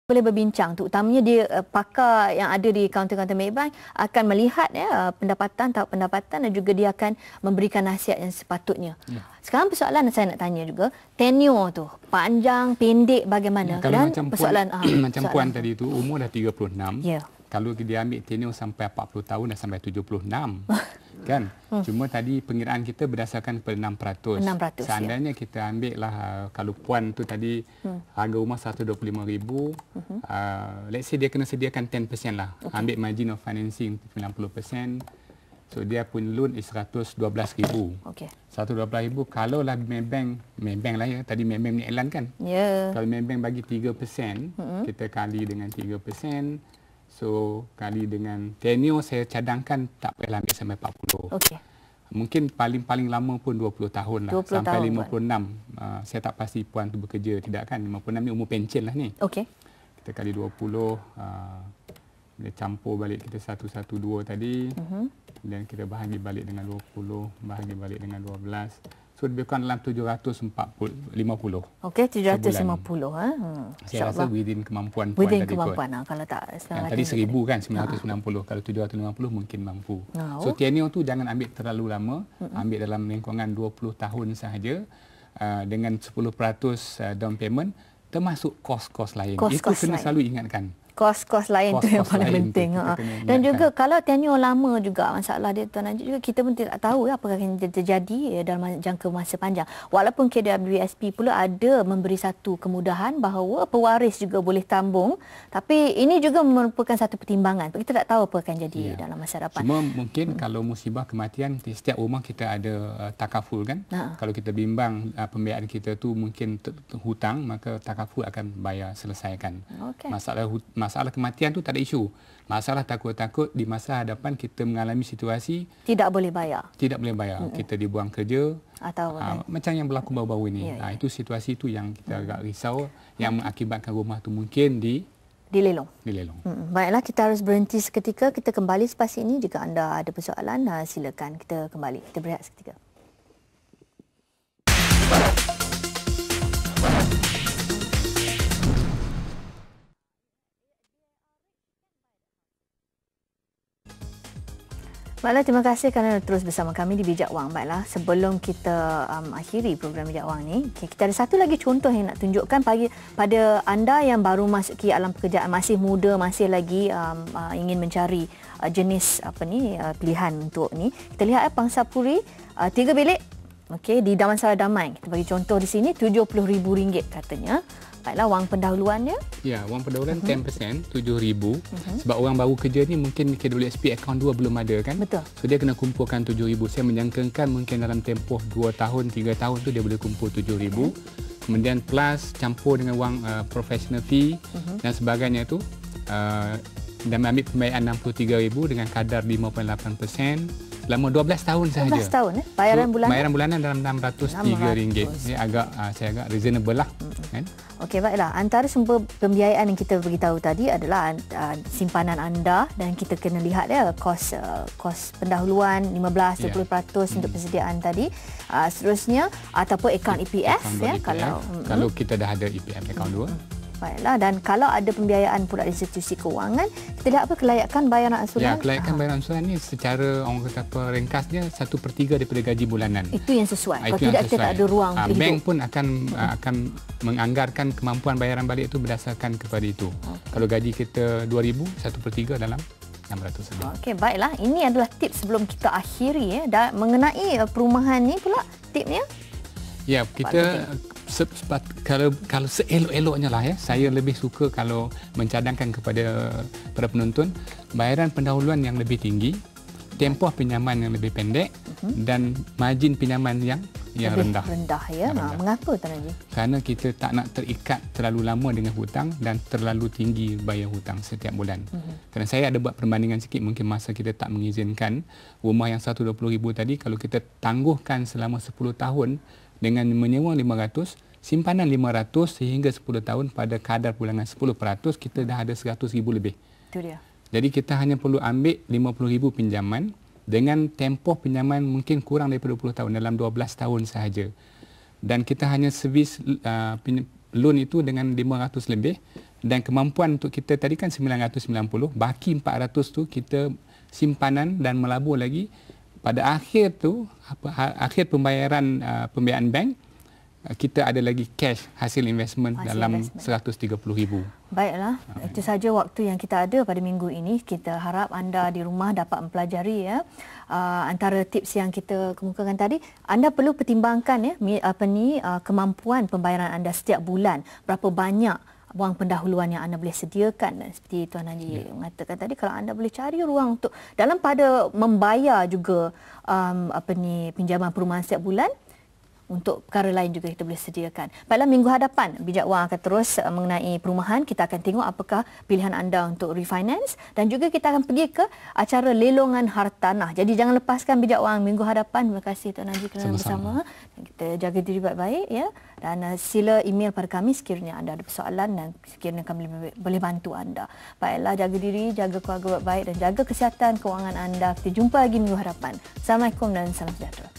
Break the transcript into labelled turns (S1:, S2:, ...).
S1: boleh berbincang, terutamanya dia pakar yang ada di kaunter-kaunter Maybank akan melihat pendapatan, tahap pendapatan dan juga dia akan memberikan nasihat yang sepatutnya. Sekarang persoalan saya nak tanya juga, tenure tu panjang, pendek bagaimana?
S2: Kalau
S1: Dan
S2: macam puan tadi tu umur dah 36.
S1: Ya.
S2: Kalau dia ambil tenure sampai 40 tahun dah sampai 76. Kan? Cuma tadi pengiraan kita berdasarkan kepada 6%.
S1: 6%.
S2: Seandainya kita ambil lah kalau puan tu tadi harga rumah 125,000, let's say dia kena sediakan 10% lah. Ambil margin of financing 90%. So dia pun loan is 112,000.
S1: Okey.
S2: 112,000 kalau lah Maybank lah ya. Tadi Maybank ni iklan kan?
S1: Ya.
S2: Kalau Maybank bagi 3%, kita kali dengan 3%. So, kali dengan tenure saya cadangkan tak payah ambil sampai 40.
S1: Okey.
S2: Mungkin paling lama pun 20 tahun lah.
S1: 20
S2: sampai
S1: tahun
S2: 56. Saya tak pasti puan tu bekerja tidak kan. 56 ni umur pencen lah ni.
S1: Okey.
S2: Kita kali 20, dia campur balik kita 112 tadi. Dan kita bahagi balik dengan 20, bahagi balik dengan 12. So, lebih kurang dalam 750.
S1: Okey, 750.
S2: Saya rasa within kemampuan puan
S1: within
S2: tadi
S1: kemampuan kot. Kalau tak
S2: tadi 1,000 kan 990. Kalau 750 mungkin mampu. So tenure tu jangan ambil terlalu lama, ambil dalam lingkungan 20 tahun sahaja dengan 10% down payment termasuk kos-kos lain. Itu kena selalu ingatkan.
S1: Kos-kos lain tu yang paling penting. Dan juga kalau tenure lama juga masalah dia Tuan Najib juga kita pun tidak tahu apa akan terjadi dalam jangka masa panjang. Walaupun KWSP pula ada memberi satu kemudahan bahawa pewaris juga boleh tambung, tapi ini juga merupakan satu pertimbangan. Kita tak tahu apa akan jadi dalam masa depan.
S2: Cuma mungkin kalau musibah kematian di setiap rumah kita ada takaful kan. Kalau kita bimbang pembiayaan kita tu mungkin hutang, maka takaful akan bayar selesaikan. Masalah kematian tu tak ada isu. Masalah takut-takut di masa hadapan kita mengalami situasi
S1: tidak boleh bayar.
S2: Tidak boleh bayar. Kita dibuang kerja
S1: atau
S2: macam yang berlaku baru-baru ini. Itu situasi itu yang kita agak risau yang mengakibatkan rumah tu mungkin dilelong.
S1: Baiklah, kita harus berhenti seketika. Kita kembali selepas ini. Jika anda ada persoalan, silakan kita kembali. Kita berehat seketika. Baiklah, terima kasih kerana terus bersama kami di Bijak Wang. Baiklah, sebelum kita akhiri program Bijak Wang ni, kita ada satu lagi contoh yang nak tunjukkan pada anda yang baru masuki alam pekerjaan, masih muda, masih lagi ingin mencari jenis pilihan untuk ni. Kita lihat Pangsa Puri 3 bilik di Damansara Damai. Kita bagi contoh di sini RM70,000 katanya. Baiklah, wang pendahuluannya?
S2: Ya, wang pendahuluan 10%, 7,000. Sebab orang baru kerja ni mungkin KWSP akaun 2 belum ada kan?
S1: Betul.
S2: So dia kena kumpulkan 7,000. Saya menjangkakan mungkin dalam tempoh 2 tahun, 3 tahun tu dia boleh kumpul 7,000. Kemudian plus campur dengan wang professional fee dan sebagainya tu. Dan ambil pembayaran 63,000 dengan kadar 5.8%. Selama 12 tahun sahaja.
S1: 12 tahun bayaran bulanan?
S2: Bayaran bulanan dalam RM603. Ini saya agak reasonable lah. Kan?
S1: Okey, baiklah. Antara sumber pembiayaan yang kita beritahu tadi adalah simpanan anda dan kita kena lihat kos pendahuluan 15-20% untuk persediaan tadi. Seterusnya ataupun akaun EPF
S2: kalau kita dah ada EPF akaun 2.
S1: Baiklah, dan kalau ada pembiayaan pula dari institusi kewangan, kita lihat apa kelayakan bayaran ansuran?
S2: Ya, kelayakan bayaran ansuran ni secara orang kata apa ringkasnya 1/3 daripada gaji bulanan.
S1: Itu yang sesuai. Kalau tidak kita tak ada ruang untuk
S2: bank pun akan menganggarkan kemampuan bayaran balik itu berdasarkan kepada itu. Kalau gaji kita 2,000, 1/3 dalam 600 lebih.
S1: Okey, baiklah. Ini adalah tips sebelum kita akhiri dan mengenai perumahan ni pula tipnya.
S2: Ya, kita kalau seelok-eloknya lah saya lebih suka kalau mencadangkan kepada para penonton bayaran pendahuluan yang lebih tinggi, tempoh pinjaman yang lebih pendek dan margin pinjaman yang rendah. Mengapa Tuan Haji? Kerana kita tak nak terikat terlalu lama dengan hutang dan terlalu tinggi bayar hutang setiap bulan. Kerana saya ada buat perbandingan sikit, mungkin masa kita tak mengizinkan rumah yang 120,000 tadi, kalau kita tangguhkan selama 10 tahun dengan menyewa 500, simpanan 500 sehingga 10 tahun pada kadar bulanan 10%, kita dah ada 100,000 lebih.
S1: Itu dia.
S2: Jadi kita hanya perlu ambil 50,000 pinjaman dengan tempoh pinjaman mungkin kurang daripada 20 tahun, dalam 12 tahun sahaja. Dan kita hanya servis loan itu dengan 500 lebih dan kemampuan untuk kita tadi kan 990, baki 400 tu kita simpanan dan melabur lagi. Pada akhir tu akhir pembayaran pembiayaan bank, kita ada lagi cash hasil investment dalam 130,000.
S1: Baiklah, itu saja waktu yang kita ada pada minggu ini. Kita harap anda di rumah dapat mempelajari ya. Antara tips yang kita kemukakan tadi, anda perlu pertimbangkan ya kemampuan pembayaran anda setiap bulan. Berapa banyak wang pendahuluan yang anda boleh sediakan, dan seperti Tuan Haji mengatakan tadi, kalau anda boleh cari ruang untuk dalam pada membayar juga pinjaman perumahan setiap bulan, untuk perkara lain juga kita boleh sediakan. Baiklah, minggu hadapan Bijak Wang akan terus mengenai perumahan. Kita akan tengok apakah pilihan anda untuk refinance, dan juga kita akan pergi ke acara lelongan hartanah. Jadi jangan lepaskan Bijak Wang minggu hadapan. Terima kasih Tuan Haji kerana bersama. Kita jaga diri baik-baik ya. Dan sila email pada kami sekiranya anda ada persoalan dan sekiranya kami boleh bantu anda. Baiklah, jaga diri, jaga keluarga baik-baik dan jaga kesihatan kewangan anda. Kita jumpa lagi minggu hadapan. Assalamualaikum dan salam sejahtera.